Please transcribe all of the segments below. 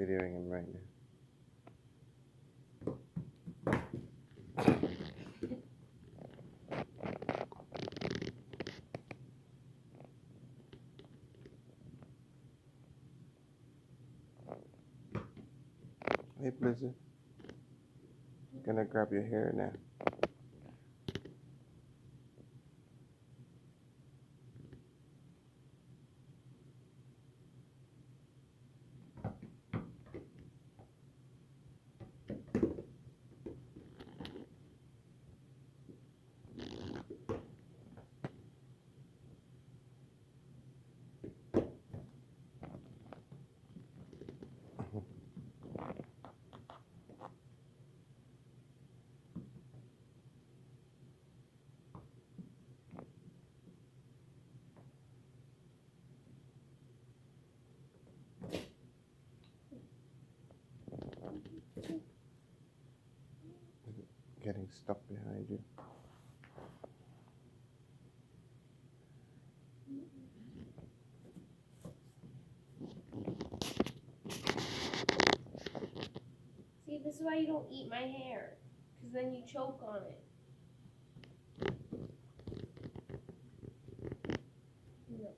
videoing him right now. Hey Blizzard, gonna grab your hair now. Getting stuck behind you. See, this is why you don't eat my hair, because then you choke on it. No.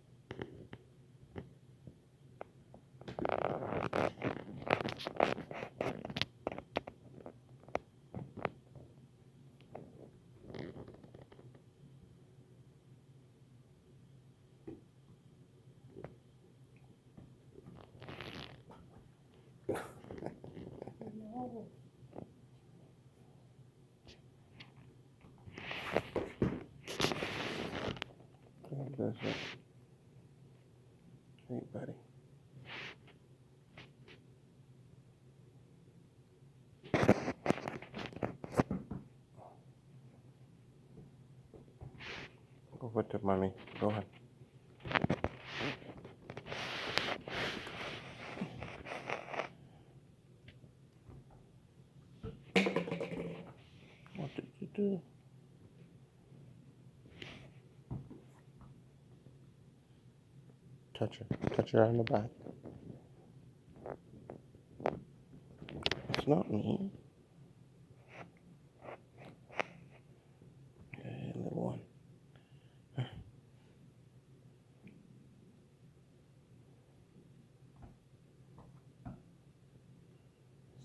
No. God bless you. Hey buddy. Go with the mommy. Go ahead. What did you do? Touch her. Touch her on the back. It's not me. Okay, little one.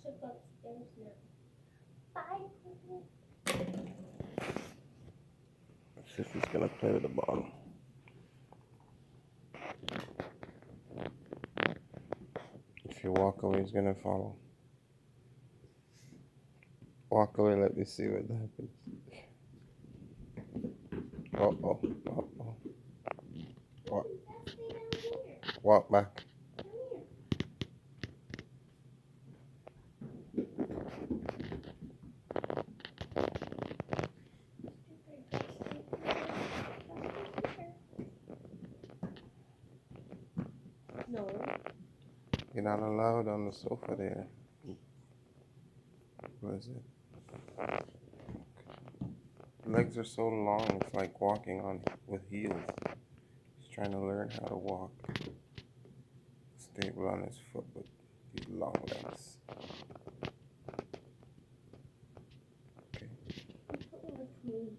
Should go upstairs now. Bye. Sissy's gonna play with the ball. If you walk away, he's gonna follow. Walk away, let me see what happens. Uh-oh. Uh-oh. Walk. Walk back. No. You're not allowed on the sofa there. What is it? Legs are so long, it's like walking on with heels. He's trying to learn how to walk stable on his foot with these long legs. Okay. With me.